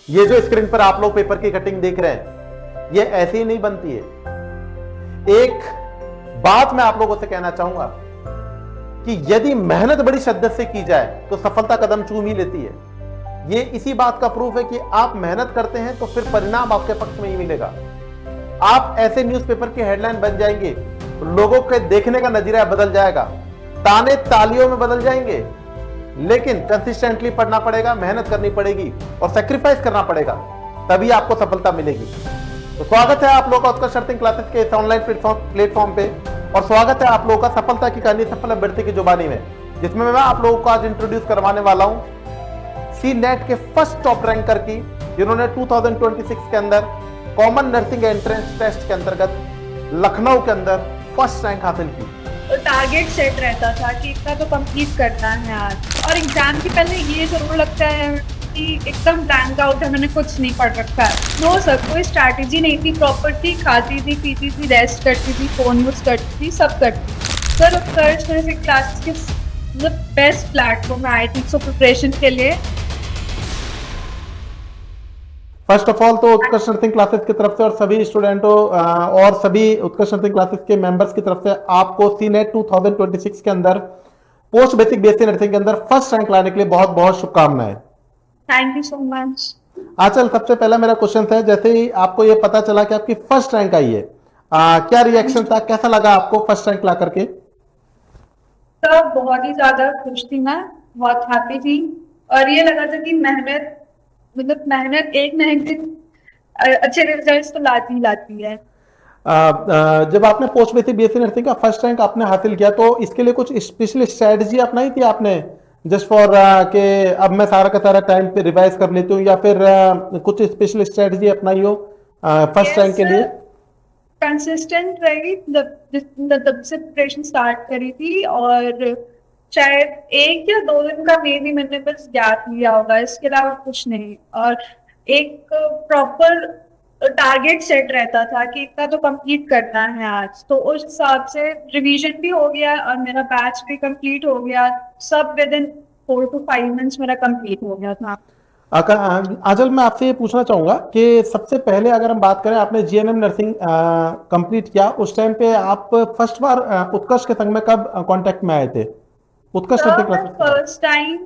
ये जो स्क्रीन पर आप लोग पेपर की कटिंग देख रहे हैं, ये ऐसे ही नहीं बनती है। एक बात मैं आप लोगों से कहना चाहूंगा कि यदि मेहनत बड़ी शिद्दत से की जाए तो सफलता कदम चूम ही लेती है। ये इसी बात का प्रूफ है कि आप मेहनत करते हैं तो फिर परिणाम आपके पक्ष में ही मिलेगा। आप ऐसे न्यूज़पेपर की हेडलाइन बन जाएंगे, लोगों के देखने का नजरिया बदल जाएगा, ताने तालियों में बदल जाएंगे, लेकिन कंसिस्टेंटली पढ़ना पड़ेगा, मेहनत करनी पड़ेगी और सेक्रीफाइस करना पड़ेगा, तभी आपको सफलता मिलेगी। तो स्वागत है आप लोगों का उत्कर्ष अर्थिंग क्लासेस के इस ऑनलाइन प्लेटफॉर्म पे, और स्वागत है आप लोगों का सफलता की कहानी सफल अभ्यर्थी की जुबानी में, जिसमें मैं आप लोगों को आज इंट्रोड्यूस करवाने वाला हूं सी नेट के फर्स्ट टॉप रैंकर की, जिन्होंने 2026 के अंदर कॉमन नर्सिंग एंट्रेंस टेस्ट के अंतर्गत लखनऊ के अंदर फर्स्ट रैंक हासिल की। तो टारगेट सेट रहता था कि इतना तो कंप्लीट करना है आज, और एग्जाम के पहले ये जरूर लगता है कि एकदम ब्लैंक आउट है, मैंने कुछ नहीं पढ़ रखा है। नो सर, कोई स्ट्रैटेजी नहीं थी प्रॉपर थी, खाती थी, पीती थी, रेस्ट करती थी, फोन यूज करती थी, सब करती थी। सर उत्कर्ष मेरे क्लास के मतलब बेस्ट प्लेटफॉर्म है आई थिंक सो प्रिपरेशन के लिए। फर्स्ट ऑफ ऑल तो उत्कर्ष नर्सिंग क्लासेस की तरफ से और सभी स्टूडेंटों और सभी उत्कर्ष नर्सिंग क्लासेस के मेंबर्स की तरफ से आपको सी नेट 2026 के अंदर पोस्ट बेसिक बीएससी नर्सिंग के अंदर फर्स्ट रैंक लाने के लिए बहुत बहुत शुभकामनाएं। Thank you so much. Aanchal, सबसे पहला मेरा क्वेश्चन है, जैसे ही आपको ये पता चला कि आपकी फर्स्ट रैंक आई है, क्या रिएक्शन था, कैसा लगा आपको फर्स्ट रैंक ला करके? तो बहुत ही ज्यादा खुश थी मैं, बहुत हैप्पी थी, और ये लगा था कि मेहनत एक ना एक दिन अच्छे रिजल्ट्स तो लाती ही लाती है। जब आपने पोस्ट बेसिक बीएससी नर्सिंग का फर्स्ट रैंक आपने हासिल किया तो इसके लिए कुछ स्पेशल स्ट्रेटजी अपनाई थी आपने, जस्ट फॉर कि अब मैं सारा का सारा टाइम पे रिवाइज कर लेती हूँ, या फिर कुछ स्पेशल स्ट्रेटजी अपनाई हो फर्स्ट रैंक के लिए? कंसिस्टेंट रही, तब से प्रिपरेशन स्टार्ट करी थी, और शायद 1 या 2 दिन का मे भी मैंने बस गैप लिया होगा, इसके अलावा कुछ नहीं। और एक प्रॉपर टारगेट सेट रहता था कि इतना तो कंप्लीट करना है आज, तो उस हिसाब से रिवीजन भी हो गया और मेरा बैच भी कंप्लीट हो गया। सब विद इन 4 to 5 मंथ्स मेरा कंप्लीट हो गया था। आजल, मैं आपसे ये पूछना चाहूंगा कि सबसे पहले अगर हम बात करें, आपने जीएनएम नर्सिंग कंप्लीट किया, उस टाइम पे आप फर्स्ट बार उत्कर्ष के संग में कब कांटेक्ट में आए थे? उत्कर्ष नर्सिंग मैं क्लासेस फर्स्ट टाइम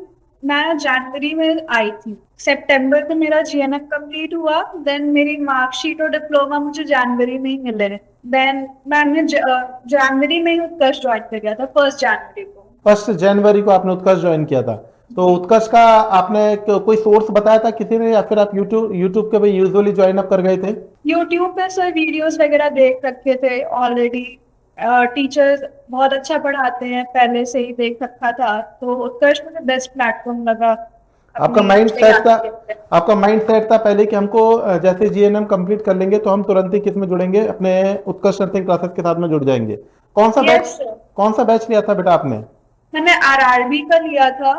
मैं जनवरी में आई थी, सितंबर में मेरा जीएनएफ कंप्लीट हुआ, देन मेरी मार्कशीट और डिप्लोमा मुझे जनवरी में ही मिले। देन मैंने जनवरी में ही उत्कर्ष ज्वाइन कर गया था, 1 जनवरी को। 1 जनवरी को आपने उत्कर्ष ज्वाइन किया था, तो उत्कर्ष का आपने कोई सोर्स बताया था किसी ने, या फिर आप यूट्यूब के भाई यूजुअली ज्वाइन अप कर गए थे? यूट्यूब पे सर वीडियोस वगैरह देख रखे थे ऑलरेडी, टीचर्स बहुत अच्छा पढ़ाते हैं, पहले से ही देख रखा था, तो उत्कर्ष मुझे बेस्ट प्लेटफॉर्म लगा। आपका माइंड सेट था, आपका माइंड सेट था पहले कि हमको जैसे जीएनएम कंप्लीट कर लेंगे तो हम तुरंत ही किस में जुड़ेंगे, अपने उत्कर्ष नर्सिंग क्लासेस के साथ में जुड़ जाएंगे। कौन सा बैच लिया था बेटा आपने? मैंने आरआरबी का लिया था।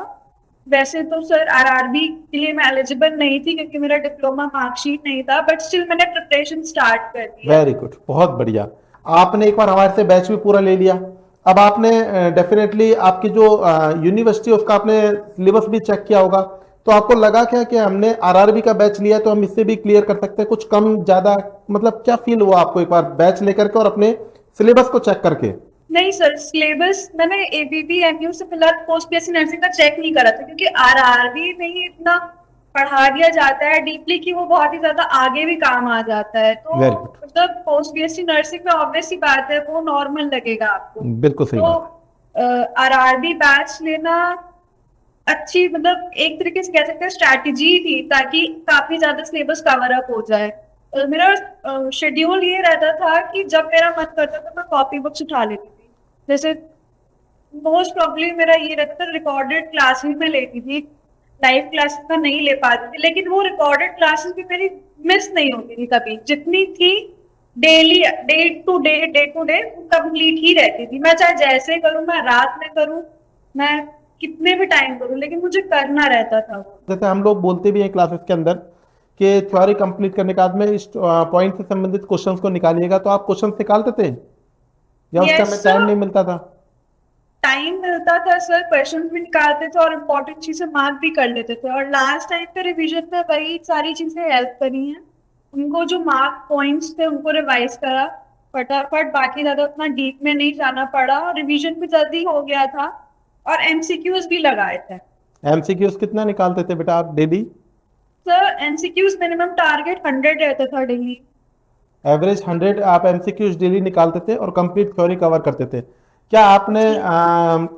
वैसे तो सर आरआरबी के लिए मैं एलिजिबल नहीं थी क्योंकि मेरा डिप्लोमा मार्कशीट नहीं था, बट स्टिल मैंने प्रिपरेशन स्टार्ट कर दिया। वेरी गुड, बहुत बढ़िया। आपने एक बार हमारे से बैच भी पूरा ले लिया, अब आपने डेफिनेटली आपकी जो यूनिवर्सिटी उसका आपने सिलेबस भी चेक किया होगा, तो आपको लगा क्या कि हमने आरआरबी का बैच लिया तो हम इससे भी क्लियर कर सकते हैं, कुछ कम ज्यादा, मतलब क्या फील हुआ आपको एक बार बैच लेकर के और अपने सिलेबस को चेक करके? नहीं सर, सिलेबस मैंने एबीपी एमयू से फिलहाल पोस्ट बीएससी नर्सिंग का चेक नहीं करा था, क्योंकि आरआरबी में ही इतना पढ़ा दिया जाता है डीपली कि वो बहुत ही ज्यादा आगे भी काम आ जाता है। तो वेरी गुड, मतलब पोस्ट बीएससी नर्सिंग में ऑब्वियस सी बात है वो नॉर्मल लगेगा आपको। बिल्कुल सही तो बात। आरआरबी बैच लेना अच्छी, मतलब एक तरीके से कह सकते हैं स्ट्रैटेजी थी, ताकि काफी ज्यादा सिलेबस कवर अप हो जाए। मेरा शेड्यूल ये रहता था कि जब मेरा मन करता था मैं कॉपी बुक्स उठा लेती थी। जैसे मोस्ट प्रॉब्ली मेरा ये रहता था, रिकॉर्डेड क्लासेस में लेती थी, लाइव क्लासेस का नहीं ले पाती थी, लेकिन वो रिकॉर्डेड क्लासेस भी मेरी मिस नहीं होती थी कभी, जितनी थी daily day to day complete ही रहती थी। मैं चाहे जैसे करूं, मैं रात में करूं, मैं कितने भी टाइम करूं, लेकिन मुझे करना रहता था। जैसे हम लोग बोलते भी हैं क्लासेस के अंदर कि थ्योरी कंप्लीट करने के बाद में इस पॉइंट से संबंधित क्वेश्चंस को निकालिएगा, तो आप क्वेश्चंस निकालते थे या उस टाइम में टाइम नहीं मिलता था? टाइम मिलता था सर क्वेश्चन भी निकालते थे और इम्पोर्टेंट चीजें मार्क भी कर लेते थे, और लास्ट टाइम पे रिवीजन में वही सारी चीजें हेल्प करी हैं। उनको जो मार्क पॉइंट्स थे उनको रिवाइज करा फटाफट, बाकी ज्यादा उतना डीप में नहीं जाना पड़ा, और रिवीजन भी जल्दी हो गया था, और एमसीक्यूज भी लगाए थे। एमसीक्यूज कितना निकालते थे बेटा आप daily? Sir MCQs minimum target 100 रहता था डेली। एवरेज 100 आप एमसीक्यूज डेली निकालते थे और कंप्लीट थ्योरी कवर करते थे। क्या आपने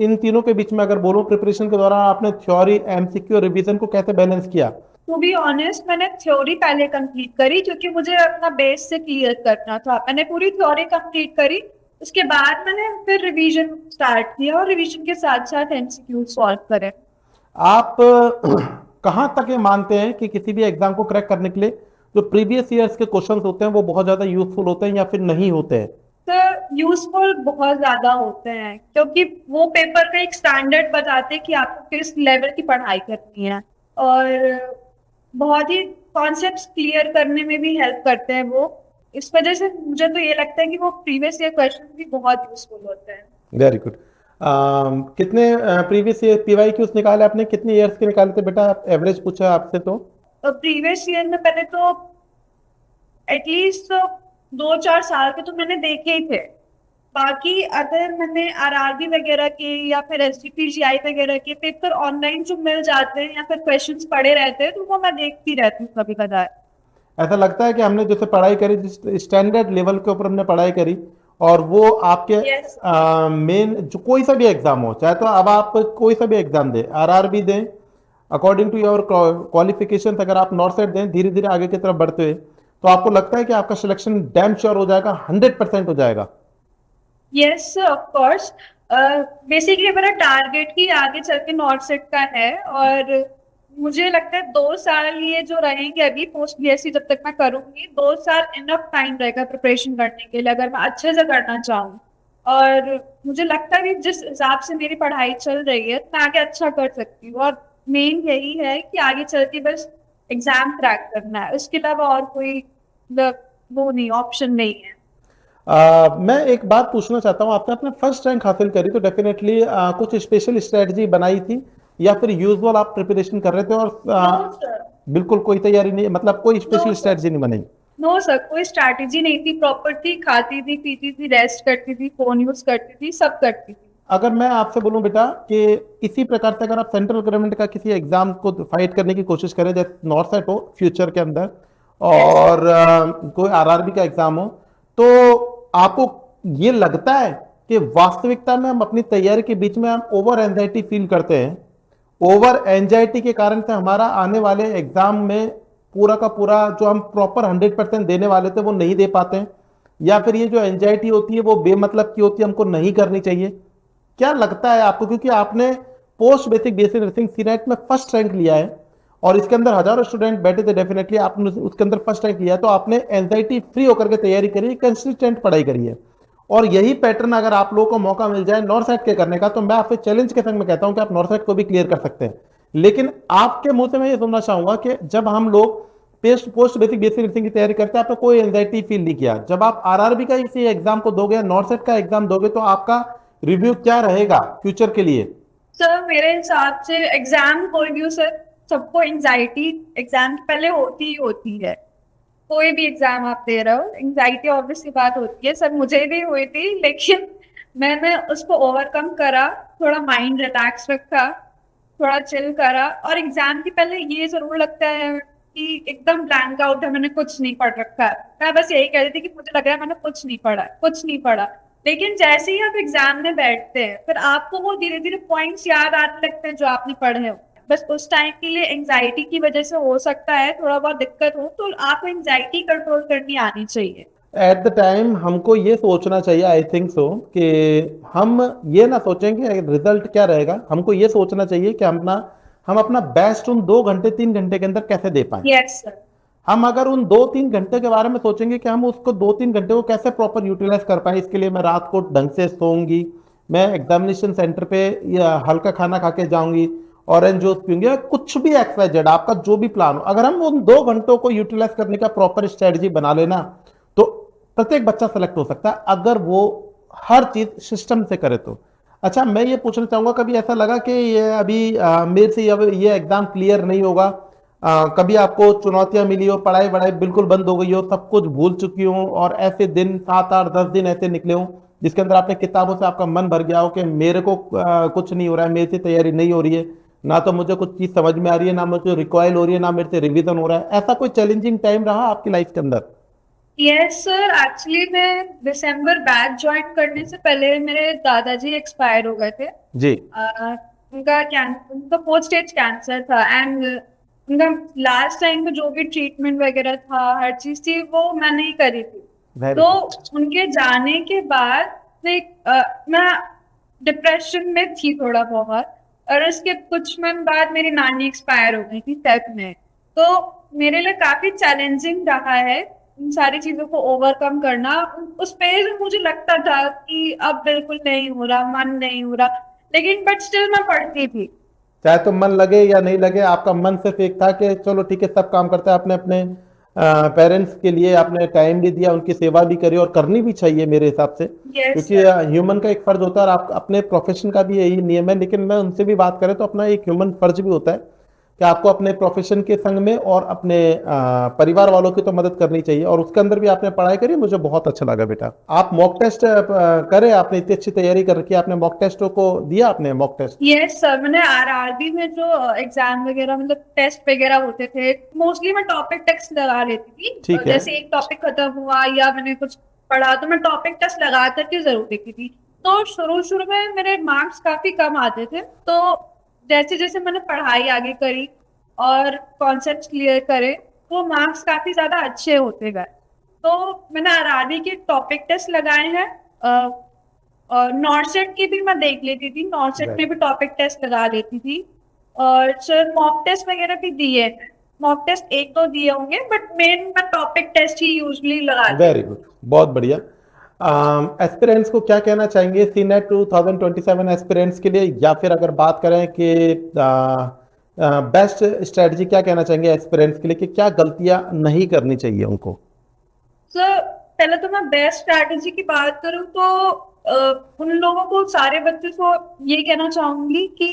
इन तीनों के बीच में अगर बोलो प्रिपरेशन के दौरान आपने थ्योरी, एमसीक्यू और रिवीजन को कैसे बैलेंस किया? टू बी ऑनेस्ट मैंने थ्योरी पहले कंप्लीट करी, क्योंकि मुझे अपना बेस से क्लियर करना था। मैंने पूरी थ्योरी कंप्लीट करी, उसके बाद मैंने फिर रिवीजन स्टार्ट किया, और रिवीजन के साथ साथ एमसीक्यू सॉल्व करे। आप कहाँ तक ये मानते हैं कि किसी भी एग्जाम को क्रैक करने के लिए जो प्रीवियस ईयर्स के क्वेश्चंस होते हैं वो बहुत ज्यादा यूजफुल होते हैं या फिर नहीं होते हैं? तो यूजफुल बहुत ज्यादा होते हैं, क्योंकि वो पेपर का एक स्टैंडर्ड बताते हैं कि आपको किस लेवल की पढ़ाई करनी है, और बहुत ही कॉन्सेप्ट्स क्लियर करने में भी हेल्प करते हैं वो। इस वजह से मुझे तो ये लगता है कि वो प्रीवियस ईयर क्वेश्चन भी बहुत यूजफुल होते हैं। Very good. कितने प्रीवियस ईयर पीवाईक्यूज निकाले आपने, कितने ईयर्स के निकाले थे बेटा? एवरेज पूछा आपसे तो प्रीवियस ईयर में पहले तो एटलीस्ट 2-4 साल के तो मैंने देखे ही थे। बाकी अगर मैंने आरआरबी वगैरह के या फिर एसजीपीजीआई वगैरह के पेपर ऑनलाइन जो मिल जाते हैं या फिर क्वेश्चंस पड़े रहते हैं, तो वो मैं देखती रहती हूँ कभी कदार। ऐसा लगता है कि हमने जैसे पढ़ाई करी, जिस स्टैंडर्ड लेवल के ऊपर हमने पढ़ाई करी, और वो आपके Yes. मेन जो कोई सा भी एग्जाम हो, चाहे तो अब आप कोई सा भी एग्जाम दें, आरआरबी दें, अकॉर्डिंग टू योर क्वालिफिकेशन, अगर आप नॉर्थ साइड दें धीरे धीरे आगे की तरफ बढ़ते हुए, तो आपको लगता है कि आपका सिलेक्शन डैम श्योर हो जाएगा, 100% हो जाएगा? Yes of course. बेसिकली मेरा टारगेट ही आगे चल के नॉर्थ सेट का है, और मुझे लगता है 2 साल ये जो रहेंगे अभी पोस्ट बीएससी जब तक मैं करूंगी, 2 साल इनफ टाइम रहेगा प्रिपरेशन करने के लिए, अगर मैं अच्छे से करना चाहूँ। और मुझे लगता है कि जिस हिसाब से मेरी पढ़ाई चल रही है मैं आगे अच्छा कर सकती हूँ, और मेन यही है कि आगे चल के बस एग्जाम क्रैक करना है, उसके अलावा और कोई वो नहीं, ऑप्शन नहीं है। मैं एक बात पूछना चाहता हूँ, आपने अपने फर्स्ट रैंक हासिल करी तो डेफिनेटली कुछ स्पेशल स्ट्रेटजी बनाई थी या फिर यूजुअल आप प्रिपरेशन कर रहे थे और नो सर। बिल्कुल कोई तैयारी नहीं, मतलब कोई स्पेशल No, स्ट्रेटजी नहीं बनाई? नो सर, कोई स्ट्रैटेजी नहीं थी, प्रॉपर थी, खाती थी, पीती थी, रेस्ट करती थी, फोन यूज करती थी, सब करती थी। अगर मैं आपसे बोलूं बेटा कि इसी प्रकार से अगर आप सेंट्रल गवर्नमेंट का किसी एग्जाम को फाइट करने की कोशिश करें, जैसे नॉर्थ साइड हो फ्यूचर के अंदर, और कोई आरआरबी का एग्जाम हो, तो आपको ये लगता है कि वास्तविकता में हम अपनी तैयारी के बीच में हम ओवर एंजाइटी फील करते हैं, ओवर एंजाइटी के कारण से हमारा आने वाले एग्जाम में पूरा का पूरा जो हम प्रॉपर 100% देने वाले थे वो नहीं दे पाते हैं, या फिर ये जो एंजाइटी होती है वो बेमतलब की होती है, हमको नहीं करनी चाहिए? क्या लगता है आपको, क्योंकि आपने post basic BSc nursing senate में फर्स्ट रैंक लिया है और इसके अंदर हजारों स्टूडेंट बैठे थे, डेफिनेटली आपने उसके अंदर फर्स्ट रैंक लिया है, तो आपने एंजाइटी फ्री होकर के तैयारी करी, कंसिस्टेंट पढ़ाई करी है, और यही पैटर्न अगर आप लोगों को मौका मिल जाए नॉर्थ साइड के करने का, तो मैं आपसे चैलेंज के संग में कहता हूं कि आप नॉर्थ साइड को भी क्लियर कर सकते हैं। लेकिन आपके मुंह से मैं ये सुनना चाहूंगा कि जब हम लोग पोस्ट बेसिक बीएससी नर्सिंग की तैयारी करते हैं, आपने कोई एंजाइटी फील नहीं किया, जब आप आरआरबी का इसी एग्जाम को दोगे, नॉर्थ साइड का एग्जाम दोगे, तो आपका रिव्यू क्या रहेगा फ्यूचर के लिए? सर मेरे हिसाब से एग्जाम कोई भी हो सर, सबको एंजाइटी एग्जाम से पहले होती ही होती है। कोई भी एग्जाम आप दे रहे हो, एंजाइटी ऑब्वियस सी बात होती है सर, मुझे भी हुई थी, लेकिन मैंने उसको ओवरकम करा, थोड़ा माइंड रिलैक्स रखा, थोड़ा चिल करा, और एग्जाम के पहले ये जरूर लगता है कि एकदम ब्लैंक आउट है, मैंने कुछ नहीं पढ़ रखा है। मैं बस यही कह रही थी कि मुझे लग रहा है मैंने कुछ नहीं पढ़ा, कुछ नहीं पढ़ा। लेकिन जैसे ही आप एग्जाम में बैठते हैं, फिर आपको वो धीरे धीरे पॉइंट्स याद आने लगते हैं जो आपने पढ़े हो। बस उस टाइम के लिए एंजाइटी की वजह से हो सकता है थोड़ा बहुत दिक्कत हो, तो आपको एंजाइटी कंट्रोल करनी आनी चाहिए। एट द टाइम हमको ये सोचना चाहिए, आई थिंक सो, कि हम ये ना सोचेंगे रिजल्ट क्या रहेगा, हमको ये सोचना चाहिए कि हम अपना बेस्ट उन 2 घंटे 3 घंटे के अंदर कैसे दे पाए। Yes sir. हम अगर उन 2-3 घंटे के बारे में सोचेंगे कि हम उसको 2-3 घंटे को कैसे प्रॉपर यूटिलाइज कर पाए, इसके लिए मैं रात को ढंग से सोऊंगी, मैं एग्जामिनेशन सेंटर पे या हल्का खाना खा के जाऊंगी, ऑरेंज जूस पीऊंगी, या कुछ भी XYZ आपका जो भी प्लान हो, अगर हम उन 2 घंटों को यूटिलाइज करने का प्रॉपर स्ट्रेटजी बना लेना, तो प्रत्येक बच्चा सेलेक्ट हो सकता है, अगर वो हर चीज सिस्टम से करे तो। अच्छा, मैं ये पूछना चाहूंगा, कभी ऐसा लगा कि ये अभी मेरे से अब ये एग्जाम क्लियर नहीं होगा, कभी आपको चुनौतियां मिली हो, पढ़ाई वढ़ाई बिल्कुल बंद हो गई हो, सब कुछ भूल चुकी हो, और ऐसे दिन 7 8 10 दिन ऐसे निकले हो जिसके अंदर आपने किताबों से आपका मन भर गया हो कि मेरे को कुछ नहीं हो रहा है, मेरे से तैयारी नहीं हो रही है, ना तो मुझे कुछ चीज समझ में आ रही है, ना मुझे रिकॉयल हो रही है, ना मेरे से रिवीजन हो रहा है, ऐसा कोई चैलेंजिंग टाइम रहा आपकी लाइफ के अंदर? यस सर, एक्चुअली मैं दिसंबर बैच ज्वाइन करने से पहले मेरे दादाजी एक्सपायर हो गए थे। जी। उनका फोर्थ स्टेज कैंसर था, एंड उनका लास्ट टाइम पे जो भी ट्रीटमेंट वगैरह था, हर चीज थी, वो मैंने ही करी थी। वेरी तो गुड। उनके जाने के बाद मैं डिप्रेशन में थी थोड़ा बहुत, और उसके कुछ मंथ बाद मेरी नानी एक्सपायर हो गई थी डेथ में। तो मेरे लिए काफी चैलेंजिंग रहा है इन सारी चीजों को ओवरकम करना। उस पेज में मुझे लगता था कि अब बिल्कुल नहीं हो रहा, मन नहीं हो रहा, लेकिन बट स्टिल मैं पढ़ती थी। चाहे तो मन लगे या नहीं लगे, आपका मन सिर्फ एक था कि चलो ठीक है, सब काम करते हैं, आपने अपने पेरेंट्स के लिए आपने टाइम भी दिया, उनकी सेवा भी करी, और करनी भी चाहिए मेरे हिसाब से, यस क्योंकि सर। ह्यूमन का एक फर्ज होता है, और आप अपने प्रोफेशन का भी यही नियम है, लेकिन मैं उनसे भी बात करें तो अपना एक ह्यूमन फर्ज भी होता है कि आपको अपने प्रोफेशन के संग में और अपने परिवार वालों की तो मदद करनी चाहिए, और उसके अंदर भी आपने पढ़ाई करी, मुझे बहुत अच्छा लगा बेटा। आप मॉक टेस्ट करे, आपने इतनी अच्छी तैयारी कर रखी है, आपने मॉक टेस्टों को दिया, आपने मॉक टेस्ट? यस सर, मैंने आरआरबी में जो एग्जाम वगैरह मतलब टेस्ट वगैरह होते थे, मोस्टली मैं टॉपिक टेस्ट लगा लेती थी। ठीक है। जैसे एक टॉपिक खत्म हुआ या मैंने कुछ पढ़ा तो मैं टॉपिक टेस्ट लगा करके जरूर देखती थी। तो शुरू शुरू में मेरे मार्क्स काफी कम आते थे, तो जैसे जैसे मैंने पढ़ाई आगे करी और कॉन्सेप्ट क्लियर करे, तो मार्क्स काफी ज्यादा अच्छे होते गए। तो मैंने आरआरबी के टॉपिक टेस्ट लगाए हैं, और नॉर्सेट की भी मैं देख लेती थी, नॉर्सेट में भी टॉपिक टेस्ट लगा लेती थी, और सर मॉक टेस्ट वगैरह भी दिए हैं। मॉक टेस्ट एक दो दिए होंगे, बट मेन मैं टॉपिक टेस्ट ही यूजली लगाती हूँ। वेरी गुड, बहुत बढ़िया। एस्पिरेंट्स को क्या कहना चाहेंगे सी नेट 2027 एस्पिरेंट्स के लिए, या फिर अगर बात करें कि बेस्ट स्ट्रेटजी क्या कहना चाहेंगे एस्पिरेंट्स के लिए, कि क्या गलतियां नहीं करनी चाहिए उनको? सर पहले तो मैं बेस्ट स्ट्रैटेजी की बात करूं तो उन लोगों को, सारे बच्चों को ये कहना चाहूंगी कि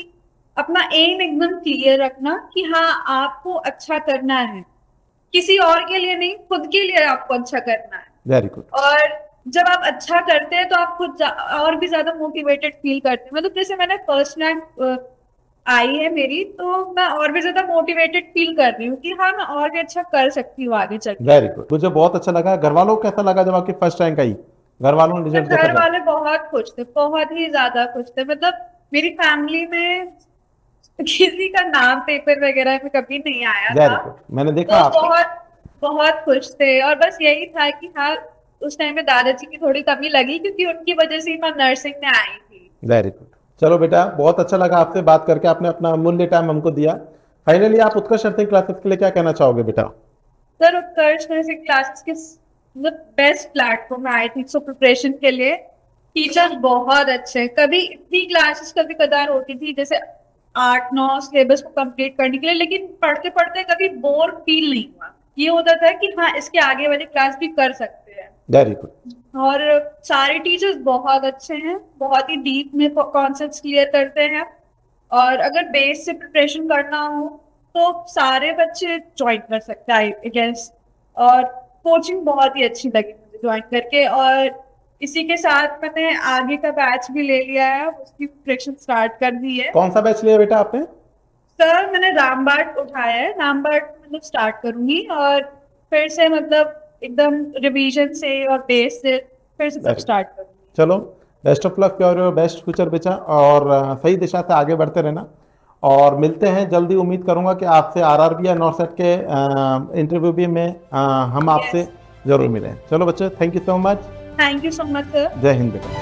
अपना एम एकदम क्लियर रखना कि हाँ आपको अच्छा करना है, किसी और के लिए नहीं, खुद के लिए आपको अच्छा करना है। Very good. और जब आप अच्छा करते हैं तो आप खुद और भी ज्यादा मोटिवेटेड फील करते हैं। मतलब जैसे मैंने फर्स्ट रैंक आई है मेरी, तो मैं और भी ज्यादा मोटिवेटेड फील कर रही हूँ कि हाँ मैं और भी अच्छा कर सकती हूँ आगे चल के। वेरी गुड, मुझे बहुत अच्छा लगा। घर वालों को कैसा लगा जब आपकी फर्स्ट रैंक आई? घर वालों ने रिजल्ट देखा घर था? वाले बहुत खुश थे, बहुत ही ज्यादा खुश थे। मतलब मेरी फैमिली में किसी का नाम पेपर वगैरह में कभी नहीं आया वेरी था, गुड, मैंने देखा तो आपको। बहुत बहुत खुश थे। और बस यही था कि हाँ उस टाइम में दादाजी की थोड़ी कमी लगी, क्योंकि उनकी वजह से ही मैं नर्सिंग में आई थी। Very good. चलो बेटा, बहुत अच्छा लगा आपसे बात करके, आपने अपना अमूल्य टाइम हमको दिया। फाइनली आप उत्कर्ष नर्सिंग क्लासेस के लिए क्या कहना चाहोगे बेटा? सर उत्कर्ष नर्सिंग क्लासेस के मतलब बेस्ट प्लेटफॉर्म है आई थिंक सो प्रिपरेशन के लिए। टीचर्स बहुत अच्छे, कभी इतनी क्लासेस कभी कदार होती थी जैसे 8 9 सिलेबस को कंप्लीट करने के लिए, लेकिन पढ़ते पढ़ते कभी बोर फील नहीं हुआ। ये होता था कि हाँ इसके आगे वाली क्लास भी कर सकते हैं। Very good. और सारे टीचर्स बहुत अच्छे हैं, बहुत ही डीप में कॉन्सेप्ट्स क्लियर करते हैं। और अगर बेस से प्रिपरेशन करना हो तो सारे बच्चे ज्वाइन कर सकते हैं आई गेस। और कोचिंग बहुत ही अच्छी लगी मुझे ज्वाइन करके, और इसी के साथ मैंने आगे का बैच भी ले लिया है, उसकी प्रिपरेशन स्टार्ट कर दी है। कौन सा बैच लिया बेटा आपने? सर मैंने रामबाट उठाया है, रामबाट मतलब स्टार्ट करूंगी, और फिर से मतलब एकदम रिवीजन से और बेस से फिर से सब स्टार्ट करूंगी। चलो, best of luck for your best future बेचा, और सही दिशा से आगे बढ़ते रहना, और मिलते हैं जल्दी। उम्मीद करूंगा कि आपसे आरआरबी या नॉर्सेट के इंटरव्यू भी में हम आपसे जरूर मिलें। चलो बच्चे, thank you so much. Thank you so much sir. जय हिंद बेटा।